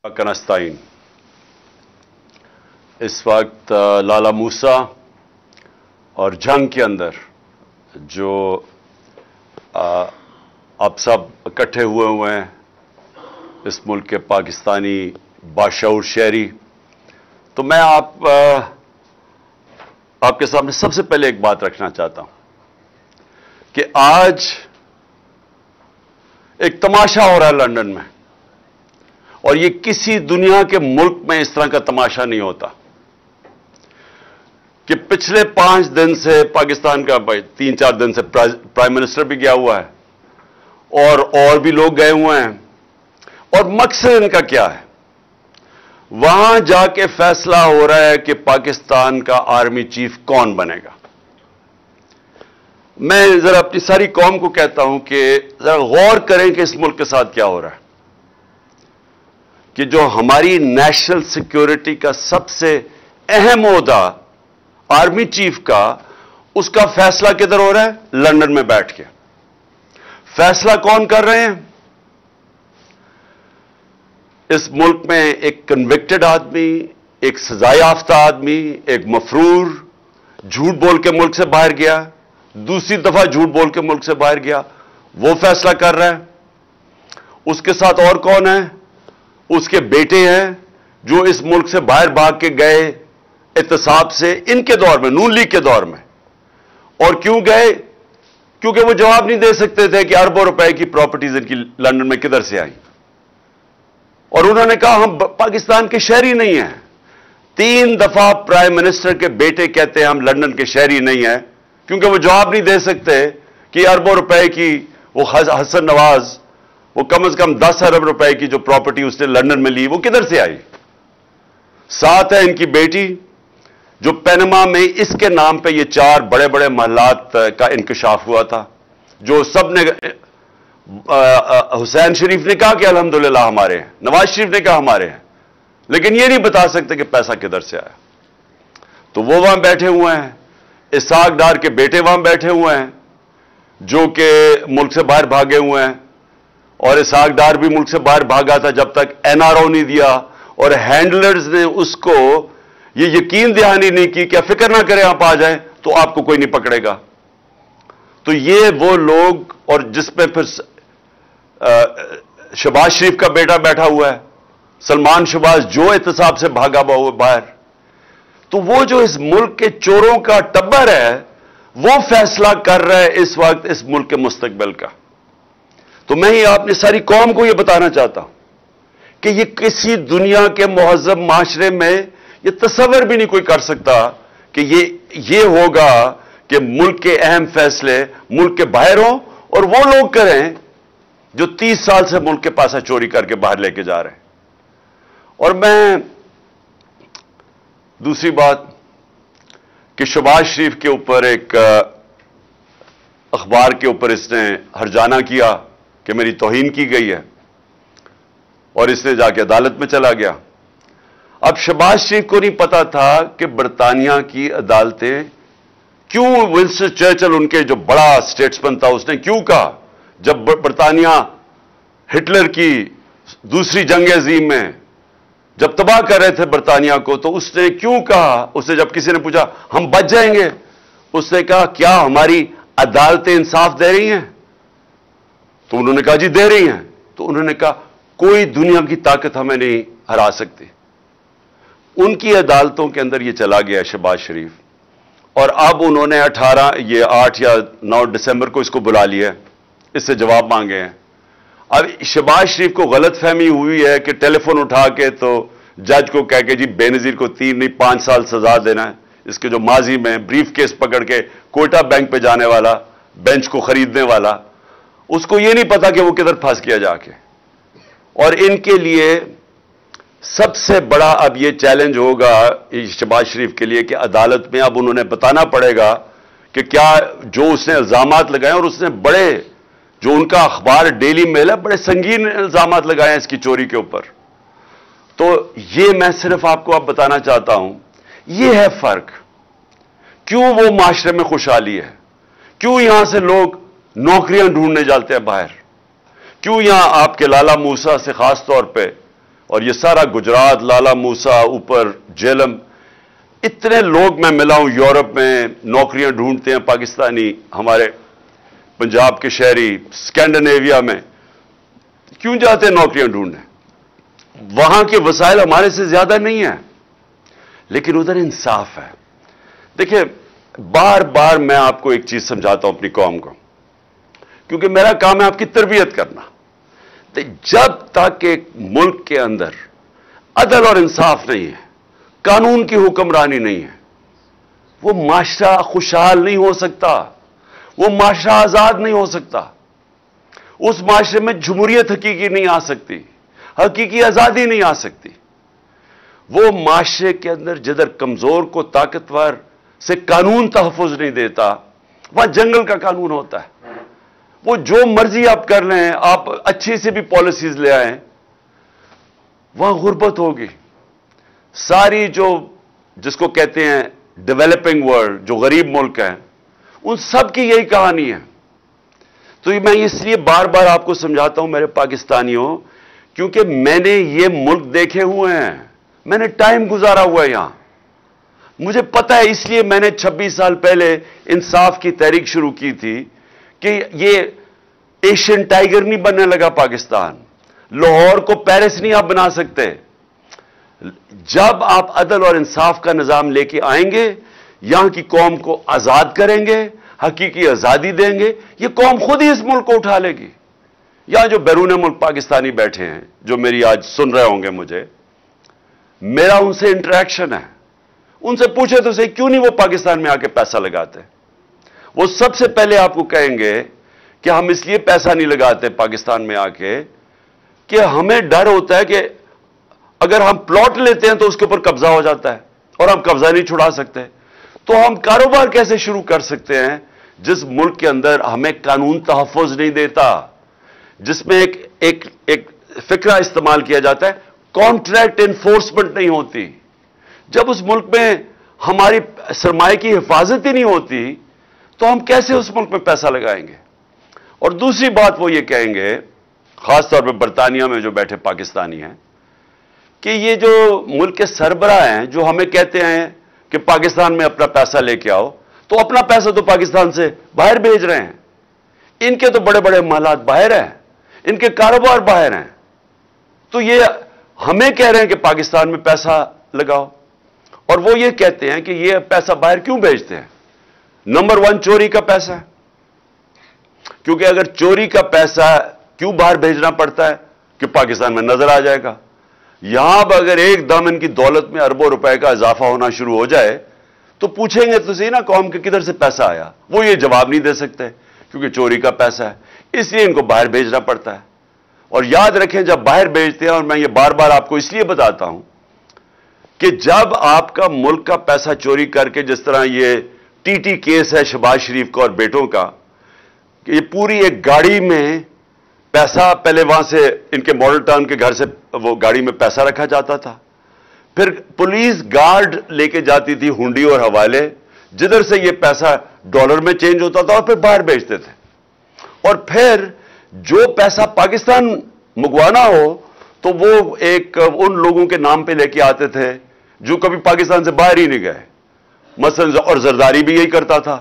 کنستائن اس وقت لالا موسیٰ اور جنگ کے اندر جو آپ سب اکٹھے ہوئے ہیں اس ملک کے پاکستانی باشعور شہری، تو میں آپ کے سامنے سب سے پہلے ایک بات رکھنا چاہتا ہوں کہ آج ایک تماشا ہو رہا ہے لندن میں، اور یہ کسی دنیا کے ملک میں اس طرح کا تماشا نہیں ہوتا کہ پچھلے 5 دن سے پاکستان کا 3-4 دن سے پرائم منسٹر بھی گیا ہوا ہے اور بھی لوگ گئے ہوئے ہیں، اور مقصد ان کا کیا ہے؟ وہاں جا کے فیصلہ ہو رہا ہے کہ پاکستان کا آرمی چیف کون بنے گا۔ میں ذرا اپنی ساری قوم کو کہتا ہوں کہ ذرا غور کریں کہ اس ملک کے ساتھ کیا ہو رہا ہے، کہ جو ہماری نیشنل سیکیورٹی کا سب سے اہم عہدہ آرمی چیف کا، اس کا فیصلہ کدھر ہو رہا ہے؟ لندن میں بیٹھ کے۔ فیصلہ کون کر رہے ہیں؟ اس ملک میں ایک کنوکٹڈ آدمی، ایک سزا یافتہ آدمی، ایک مفرور جھوٹ بول کے ملک سے باہر گیا، دوسری دفعہ جھوٹ بول کے ملک سے باہر گیا، وہ فیصلہ کر رہا ہے۔ اس کے ساتھ اور کون ہے؟ اس کے بیٹے ہیں جو اس ملک سے باہر بھاگ کے گئے احتساب سے، ان کے دور میں، نون لیگ کے دور میں۔ اور کیوں گئے؟ کیونکہ وہ جواب نہیں دے سکتے تھے کہ اربوں روپے کی پراپرٹیز ان کی لندن میں کدھر سے آئیں، اور انہوں نے کہا ہم پاکستان کے شہری نہیں ہیں۔ 3 دفعہ پرائم منسٹر کے بیٹے کہتے ہیں ہم لندن کے شہری نہیں ہیں، کیونکہ وہ جواب نہیں دے سکتے کہ اربوں روپے کی وہ حسن نواز، وہ کم از کم 10 ارب روپے کی جو پراپرٹی اس نے لندن میں لی، وہ کدھر سے آئی۔ ساتھ ہے ان کی بیٹی جو پینما میں اس کے نام پہ یہ 4 بڑے بڑے محلات کا انکشاف ہوا تھا، جو سب نے حسین شریف نے کہا کہ الحمدللہ ہمارے ہیں، نواز شریف نے کہا ہمارے ہیں، لیکن یہ نہیں بتا سکتے کہ پیسہ کدھر سے آیا۔ تو وہ وہاں بیٹھے ہوئے ہیں، اسحاق ڈار کے بیٹے وہاں بیٹھے ہوئے ہیں جو کہ ملک سے باہر بھاگے ہوئے ہیں، اور اسحاق ڈار بھی ملک سے باہر بھاگا تھا جب تک NRO نہیں دیا، اور ہینڈلرز نے اس کو یہ یقین دہانی نہیں کی کہ فکر نہ کریں آپ آ جائیں تو آپ کو کوئی نہیں پکڑے گا۔ تو یہ وہ لوگ، اور جس میں پھر شہباز شریف کا بیٹا بیٹھا ہوا ہے، سلمان شہباز، جو احتساب سے بھاگا ہوا باہر۔ تو وہ جو اس ملک کے چوروں کا ٹبر ہے، وہ فیصلہ کر رہا ہے اس وقت اس ملک کے مستقبل کا۔ تو میں ہی اپنی ساری قوم کو یہ بتانا چاہتا ہوں کہ یہ کسی دنیا کے مہذب معاشرے میں یہ تصور بھی نہیں کوئی کر سکتا کہ یہ ہوگا کہ ملک کے اہم فیصلے ملک کے باہر ہوں اور وہ لوگ کریں جو 30 سال سے ملک کے پاسا چوری کر کے باہر لے کے جا رہے ہیں۔ اور میں دوسری بات کہ شہباز شریف کے اوپر ایک اخبار کے اوپر اس نے ہرجانہ کیا کہ میری توہین کی گئی ہے، اور اس نے جا کے عدالت میں چلا گیا۔ اب شہباز شریف کو نہیں پتا تھا کہ برطانیہ کی عدالتیں کیوں، ونسٹن چرچل ان کے جو بڑا اسٹیٹسمین تھا، اس نے کیوں کہا جب برطانیہ ہٹلر کی دوسری جنگ عظیم میں جب تباہ کر رہے تھے برطانیہ کو، تو اس نے کیوں کہا، اس نے جب کسی نے پوچھا ہم بچ جائیں گے، اس نے کہا کیا ہماری عدالتیں انصاف دے رہی ہیں؟ تو انہوں نے کہا جی دے رہی ہیں۔ تو انہوں نے کہا کوئی دنیا کی طاقت ہمیں نہیں ہرا سکتی۔ ان کی عدالتوں کے اندر یہ چلا گیا شہباز شریف، اور اب انہوں نے 8 یا 9 دسمبر کو اس کو بلا لیا، اس سے جواب مانگے ہیں۔ اب شہباز شریف کو غلط فہمی ہوئی ہے کہ ٹیلی فون اٹھا کے تو جج کو کہہ کے جی بے نظیر کو 3 نہیں 5 سال سزا دینا ہے، اس کے جو ماضی میں بریف کیس پکڑ کے کوئٹہ بینک پہ جانے والا، بینچ کو خریدنے والا، اس کو یہ نہیں پتا کہ وہ کدھر پھنس گیا جا کے۔ اور ان کے لیے سب سے بڑا اب یہ چیلنج ہوگا شہباز شریف کے لیے کہ عدالت میں اب انہوں نے بتانا پڑے گا کہ کیا جو اس نے الزامات لگائے، اور اس نے بڑے، جو ان کا اخبار ڈیلی میل ہے، بڑے سنگین الزامات لگائے ہیں اس کی چوری کے اوپر۔ تو یہ میں صرف آپ کو اب بتانا چاہتا ہوں، یہ ہے فرق۔ کیوں وہ معاشرے میں خوشحالی ہے، کیوں یہاں سے لوگ نوکریاں ڈھونڈنے جاتے ہیں باہر، کیوں یہاں آپ کے لالا موسیٰ سے خاص طور پہ اور یہ سارا گجرات، لالا موسا، اوپر جیلم، اتنے لوگ میں ملا ہوں یورپ میں، نوکریاں ڈھونڈتے ہیں پاکستانی، ہمارے پنجاب کے شہری اسکینڈینیویا میں کیوں جاتے ہیں نوکریاں ڈھونڈنے؟ وہاں کے وسائل ہمارے سے زیادہ نہیں ہیں، لیکن ادھر انصاف ہے۔ دیکھیں، بار بار میں آپ کو ایک چیز سمجھاتا ہوں اپنی قوم کو، کیونکہ میرا کام ہے آپ کی تربیت کرنا۔ جب تک ایک ملک کے اندر عدل اور انصاف نہیں ہے، قانون کی حکمرانی نہیں ہے، وہ معاشرہ خوشحال نہیں ہو سکتا، وہ معاشرہ آزاد نہیں ہو سکتا، اس معاشرے میں جمہوریت حقیقی نہیں آ سکتی، حقیقی آزادی نہیں آ سکتی۔ وہ معاشرے کے اندر جدھر کمزور کو طاقتور سے قانون تحفظ نہیں دیتا، وہاں جنگل کا قانون ہوتا ہے۔ وہ جو مرضی آپ کر لیں، آپ اچھی سے بھی پالیسیز لے آئیں، وہاں غربت ہوگی۔ ساری جس کو کہتے ہیں ڈیولپنگ ورلڈ، جو غریب ملک ہیں، ان سب کی یہی کہانی ہے۔ تو میں اس لیے بار بار آپ کو سمجھاتا ہوں میرے پاکستانیوں، کیونکہ میں نے یہ ملک دیکھے ہوئے ہیں، میں نے ٹائم گزارا ہوا ہے یہاں، مجھے پتا ہے۔ اس لیے میں نے 26 سال پہلے انصاف کی تحریک شروع کی تھی کہ یہ ایشین ٹائیگر نہیں بننے لگا پاکستان، لاہور کو پیرس نہیں آپ بنا سکتے۔ جب آپ عدل اور انصاف کا نظام لے کے آئیں گے، یہاں کی قوم کو آزاد کریں گے، حقیقی آزادی دیں گے، یہ قوم خود ہی اس ملک کو اٹھا لے گی۔ یہاں جو بیرون ملک پاکستانی بیٹھے ہیں، جو میری آج سن رہے ہوں گے مجھے، میرا ان سے انٹریکشن ہے، ان سے پوچھے تو صحیح کیوں نہیں وہ پاکستان میں آ کے پیسہ لگاتے؟ وہ سب سے پہلے آپ کو کہیں گے کہ ہم اس لیے پیسہ نہیں لگاتے پاکستان میں آ کے کہ ہمیں ڈر ہوتا ہے کہ اگر ہم پلاٹ لیتے ہیں تو اس کے اوپر قبضہ ہو جاتا ہے اور ہم قبضہ نہیں چھڑا سکتے۔ تو ہم کاروبار کیسے شروع کر سکتے ہیں جس ملک کے اندر ہمیں قانون تحفظ نہیں دیتا، جس میں ایک فکرہ استعمال کیا جاتا ہے، کانٹریکٹ انفورسمنٹ نہیں ہوتی۔ جب اس ملک میں ہماری سرمایہ کی حفاظت ہی نہیں ہوتی تو ہم کیسے اس ملک میں پیسہ لگائیں گے؟ اور دوسری بات وہ یہ کہیں گے، خاص طور پہ برطانیہ میں جو بیٹھے پاکستانی ہیں، کہ یہ جو ملک کے سربراہ ہیں جو ہمیں کہتے ہیں کہ پاکستان میں اپنا پیسہ لے کے آؤ، تو اپنا پیسہ تو پاکستان سے باہر بھیج رہے ہیں، ان کے تو بڑے بڑے محلات باہر ہیں، ان کے کاروبار باہر ہیں، تو یہ ہمیں کہہ رہے ہیں کہ پاکستان میں پیسہ لگاؤ، اور وہ یہ کہتے ہیں کہ یہ پیسہ باہر کیوں بھیجتے ہیں؟ نمبر 1 چوری کا پیسہ ہے، کیونکہ اگر چوری کا پیسہ کیوں باہر بھیجنا پڑتا ہے کہ پاکستان میں نظر آ جائے گا۔ یہاں اب اگر ایک دم ان کی دولت میں اربوں روپے کا اضافہ ہونا شروع ہو جائے تو پوچھیں گے تو صحیح نا قوم کے کدھر سے پیسہ آیا؟ وہ یہ جواب نہیں دے سکتے کیونکہ چوری کا پیسہ ہے، اس لیے ان کو باہر بھیجنا پڑتا ہے۔ اور یاد رکھیں جب باہر بھیجتے ہیں، اور میں یہ بار بار آپ کو اس لیے بتاتا ہوں کہ جب آپ کا ملک کا پیسہ چوری کر کے، جس طرح یہ ٹی کیس ہے شہباز شریف کا اور بیٹوں کا، کہ یہ پوری ایک گاڑی میں پیسہ، پہلے وہاں سے ان کے ماڈل ٹاؤن کے گھر سے وہ گاڑی میں پیسہ رکھا جاتا تھا، پھر پولیس گارڈ لے کے جاتی تھی ہنڈی اور حوالے، جدھر سے یہ پیسہ ڈالر میں چینج ہوتا تھا اور پھر باہر بھیجتے تھے، اور پھر جو پیسہ پاکستان منگوانا ہو تو وہ ایک ان لوگوں کے نام پہ لے کے آتے تھے جو کبھی پاکستان سے باہر ہی نہیں گئے، مثلا اور زرداری بھی یہی کرتا تھا،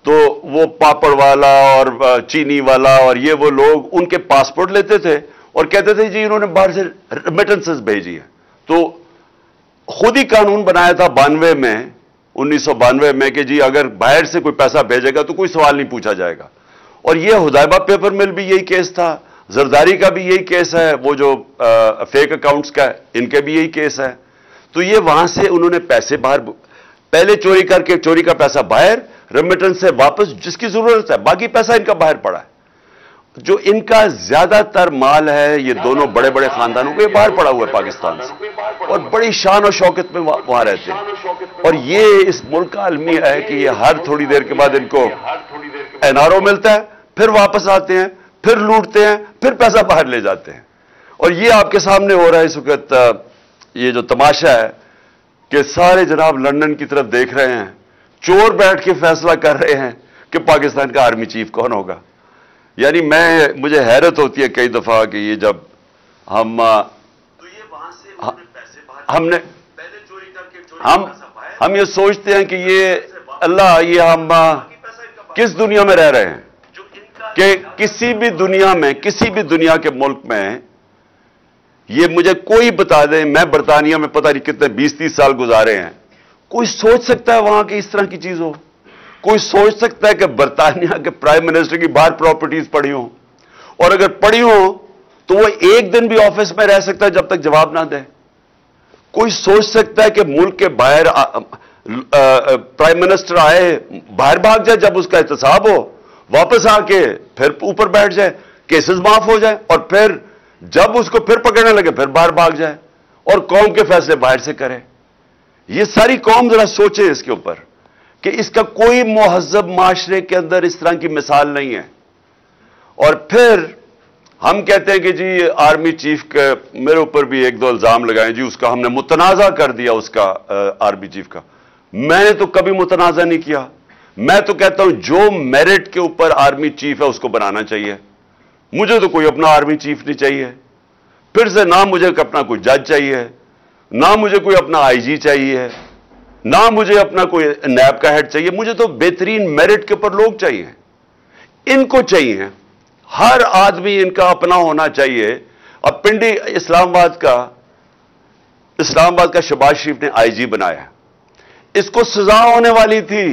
تو وہ پاپڑ والا اور چینی والا اور یہ وہ لوگ ان کے پاسپورٹ لیتے تھے اور کہتے تھے جی انہوں نے باہر سے ریمیٹنسز بھیجی ہے۔ تو خود ہی قانون بنایا تھا 1992 میں کہ جی اگر باہر سے کوئی پیسہ بھیجے گا تو کوئی سوال نہیں پوچھا جائے گا، اور یہ حدیبہ پیپر مل بھی یہی کیس تھا، زرداری کا بھی یہی کیس ہے، وہ جو فیک اکاؤنٹس کا ان کے بھی یہی کیس ہے۔ تو یہ وہاں سے انہوں نے پیسے باہر پہلے چوری کر کے، چوری کا پیسہ باہر، ریمیٹنس سے واپس جس کی ضرورت ہے، باقی پیسہ ان کا باہر پڑا ہے۔ جو ان کا زیادہ تر مال ہے یہ دونوں بڑے بڑے خاندانوں کو، یہ باہر پڑا ہوا ہے پاکستان سے، اور بڑی شان و شوکت میں وہاں رہتے ہیں، اور یہ اس ملک کا المیہ ہے کہ یہ ہر تھوڑی دیر کے بعد ان کو NRO ملتا ہے، پھر واپس آتے ہیں، پھر لوٹتے ہیں، پھر پیسہ باہر لے جاتے ہیں۔ اور یہ آپ کے سامنے ہو رہا ہے اس وقت، یہ جو تماشا ہے کہ سارے جناب لندن کی طرف دیکھ رہے ہیں، چور بیٹھ کے فیصلہ کر رہے ہیں کہ پاکستان کا آرمی چیف کون ہوگا۔ یعنی مجھے حیرت ہوتی ہے کئی دفعہ کہ یہ جب ہم ہم نے ہم یہ سوچتے ہیں کہ یہ اللہ، یہ ہم کس دنیا میں رہ رہے ہیں کہ کسی بھی دنیا کے ملک میں یہ مجھے کوئی بتا دے، میں برطانیہ میں پتہ نہیں کتنے 20-30 سال گزارے ہیں، کوئی سوچ سکتا ہے وہاں کی اس طرح کی چیز ہو؟ کوئی سوچ سکتا ہے کہ برطانیہ کے پرائم منسٹر کی باہر پراپرٹیز پڑی ہوں، اور اگر پڑی ہوں تو وہ ایک دن بھی آفس میں رہ سکتا ہے جب تک جواب نہ دے؟ کوئی سوچ سکتا ہے کہ ملک کے باہر پرائم منسٹر آئے باہر بھاگ جائے جب اس کا احتساب ہو، واپس آ کے پھر اوپر بیٹھ جائے، کیسز معاف ہو جائے، اور پھر جب اس کو پھر پکڑنے لگے پھر باہر بھاگ جائے اور قوم کے فیصلے باہر سے کرے؟ یہ ساری قوم ذرا سوچے اس کے اوپر کہ اس کا کوئی مہذب معاشرے کے اندر اس طرح کی مثال نہیں ہے۔ اور پھر ہم کہتے ہیں کہ جی آرمی چیف کے میرے اوپر بھی 1-2 الزام لگائیں، جی اس کا ہم نے متنازع کر دیا، اس کا آرمی چیف کا۔ میں نے تو کبھی متنازع نہیں کیا، میں تو کہتا ہوں جو میرٹ کے اوپر آرمی چیف ہے اس کو بنانا چاہیے۔ مجھے تو کوئی اپنا آرمی چیف نہیں چاہیے، پھر سے نہ مجھے اپنا کوئی جج چاہیے، نہ مجھے کوئی اپنا آئی جی چاہیے، نہ مجھے اپنا کوئی نیب کا ہیڈ چاہیے، مجھے تو بہترین میرٹ کے اوپر لوگ چاہیے، ان کو چاہیے۔ ہر آدمی ان کا اپنا ہونا چاہیے۔ اب پنڈی اسلام آباد کا شہباز شریف نے آئی جی بنایا، اس کو سزا ہونے والی تھی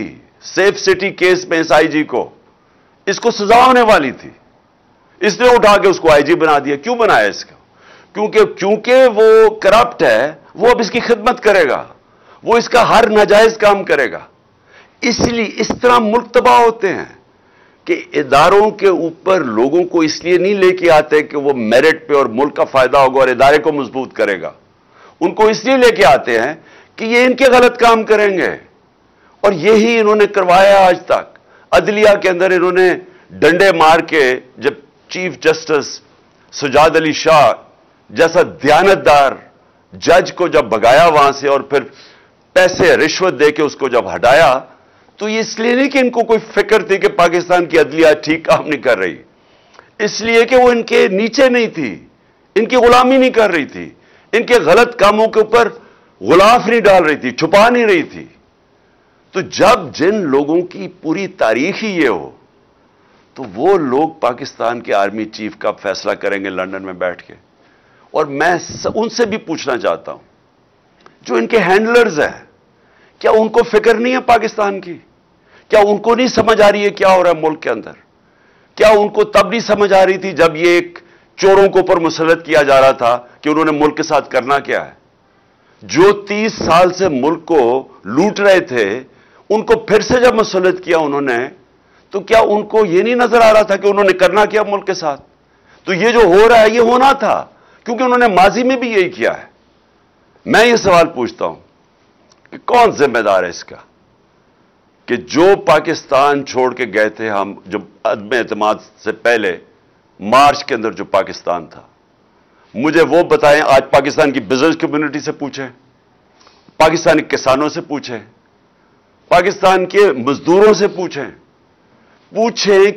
سیف سٹی کیس میں، اس آئی جی کو اس کو سزا ہونے والی تھی، اس نے اٹھا کے اس کو آئی جی بنا دیا۔ کیوں بنایا اس کو؟ کیونکہ وہ کرپٹ ہے، وہ اب اس کی خدمت کرے گا، وہ اس کا ہر ناجائز کام کرے گا۔ اس لیے اس طرح ملک تباہ ہوتے ہیں کہ اداروں کے اوپر لوگوں کو اس لیے نہیں لے کے آتے کہ وہ میرٹ پہ اور ملک کا فائدہ ہوگا اور ادارے کو مضبوط کرے گا، ان کو اس لیے لے کے آتے ہیں کہ یہ ان کے غلط کام کریں گے، اور یہی انہوں نے کروایا آج تک۔ عدلیہ کے اندر انہوں نے ڈنڈے مار کے جب چیف جسٹس سجاد علی شاہ جیسا دیانتدار جج کو جب بھگایا وہاں سے اور پھر پیسے رشوت دے کے اس کو جب ہٹایا، تو یہ اس لیے نہیں کہ ان کو کوئی فکر تھی کہ پاکستان کی عدلیہ ٹھیک کام نہیں کر رہی، اس لیے کہ وہ ان کے نیچے نہیں تھی، ان کی غلامی نہیں کر رہی تھی، ان کے غلط کاموں کے اوپر غلاف نہیں ڈال رہی تھی، چھپا نہیں رہی تھی۔ تو جب جن لوگوں کی پوری تاریخ ہی یہ ہو تو وہ لوگ پاکستان کے آرمی چیف کا فیصلہ کریں گے لندن میں بیٹھ کے؟ اور میں ان سے بھی پوچھنا چاہتا ہوں جو ان کے ہینڈلرز ہیں، کیا ان کو فکر نہیں ہے پاکستان کی؟ کیا ان کو نہیں سمجھ آ رہی ہے کیا ہو رہا ہے ملک کے اندر؟ کیا ان کو تب نہیں سمجھ آ رہی تھی جب یہ ایک چوروں کو اوپر مسلط کیا جا رہا تھا کہ انہوں نے ملک کے ساتھ کرنا کیا ہے؟ جو 30 سال سے ملک کو لوٹ رہے تھے ان کو پھر سے جب مسلط کیا انہوں نے، تو کیا ان کو یہ نہیں نظر آ رہا تھا کہ انہوں نے کرنا کیا ملک کے ساتھ؟ تو یہ جو ہو رہا ہے یہ ہونا تھا، کیونکہ انہوں نے ماضی میں بھی یہی کیا ہے۔ میں یہ سوال پوچھتا ہوں کہ کون ذمہ دار ہے اس کا کہ جو پاکستان چھوڑ کے گئے تھے ہم، جو عدم اعتماد سے پہلے مارچ کے اندر جو پاکستان تھا، مجھے وہ بتائیں۔ آج پاکستان کی بزنس کمیونٹی سے پوچھیں، پاکستانی کسانوں سے پوچھیں، پاکستان کے مزدوروں سے پوچھیں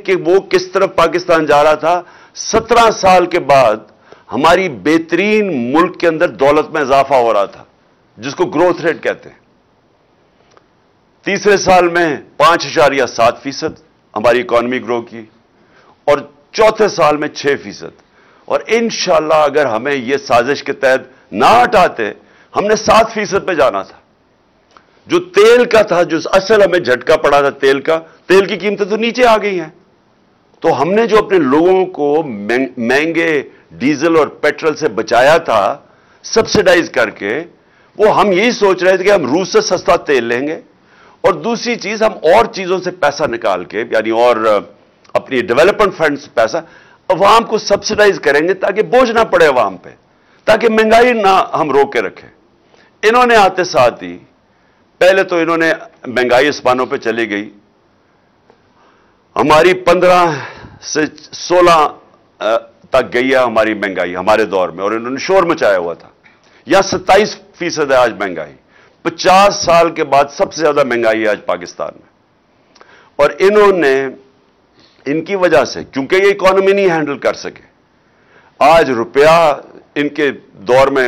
کہ وہ کس طرف پاکستان جا رہا تھا۔ 17 سال کے بعد ہماری بہترین ملک کے اندر دولت میں اضافہ ہو رہا تھا، جس کو گروتھ ریٹ کہتے ہیں۔ تیسرے سال میں 5.7% ہماری اکانومی گرو کی، اور چوتھے سال میں 6%۔ اور انشاءاللہ اگر ہمیں یہ سازش کے تحت نہ ہٹاتے، ہم نے 7% پہ جانا تھا۔ جو تیل کا تھا، جو اصل ہمیں جھٹکا پڑا تھا تیل کا، تیل کی قیمتیں تو نیچے آ گئی ہیں۔ تو ہم نے جو اپنے لوگوں کو مہنگے ڈیزل اور پیٹرول سے بچایا تھا سبسیڈائز کر کے، وہ ہم یہی سوچ رہے تھے کہ ہم روس سے سستا تیل لیں گے، اور دوسری چیز ہم اور چیزوں سے پیسہ نکال کے، یعنی اور اپنی ڈیولپمنٹ فنڈ سے پیسہ عوام کو سبسیڈائز کریں گے تاکہ بوجھ نہ پڑے عوام پہ، تاکہ مہنگائی نہ ہم روک کے رکھیں۔ انہوں نے آتے ساتھ ہی پہلے تو انہوں نے مہنگائی آسمانوں پہ چلی گئی، ہماری 15 سے 16 تک گئی ہے ہماری مہنگائی ہمارے دور میں، اور انہوں نے شور مچایا ہوا تھا۔ یہاں 27% ہے آج مہنگائی، 50 سال کے بعد سب سے زیادہ مہنگائی ہے آج پاکستان میں۔ اور انہوں نے ان کی وجہ سے، کیونکہ یہ اکانومی نہیں ہینڈل کر سکے، آج روپیہ ان کے دور میں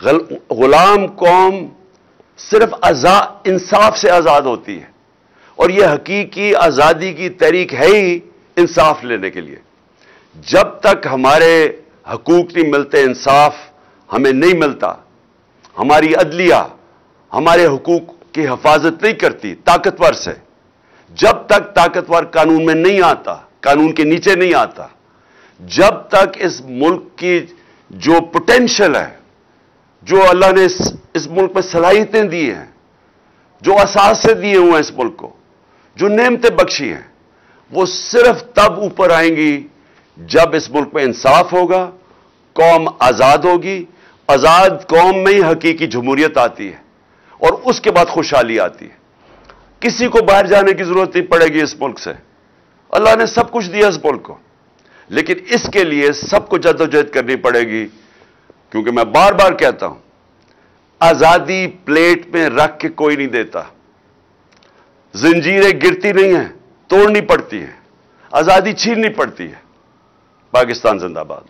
غلام قوم صرف انصاف سے آزاد ہوتی ہے، اور یہ حقیقی آزادی کی تحریک ہے ہی انصاف لینے کے لیے۔ جب تک ہمارے حقوق نہیں ملتے، انصاف ہمیں نہیں ملتا، ہماری عدلیہ ہمارے حقوق کی حفاظت نہیں کرتی طاقتور سے، جب تک طاقتور قانون میں نہیں آتا، قانون کے نیچے نہیں آتا، جب تک اس ملک کی جو پوٹینشل ہے، جو اللہ نے اس ملک میں صلاحیتیں دی ہیں، جو اثاثے دیے ہوئے ہیں اس ملک کو، جو نعمتیں بخشی ہیں، وہ صرف تب اوپر آئیں گی جب اس ملک میں انصاف ہوگا، قوم آزاد ہوگی، آزاد قوم میں ہی حقیقی جمہوریت آتی ہے، اور اس کے بعد خوشحالی آتی ہے۔ کسی کو باہر جانے کی ضرورت نہیں پڑے گی اس ملک سے، اللہ نے سب کچھ دیا اس ملک کو، لیکن اس کے لیے سب کو جدوجہد کرنی پڑے گی، کیونکہ میں بار بار کہتا ہوں، آزادی پلیٹ میں رکھ کے کوئی نہیں دیتا، زنجیریں گرتی نہیں ہیں، توڑنی پڑتی ہیں، آزادی چھیننی پڑتی ہے۔ پاکستان زندہ باد۔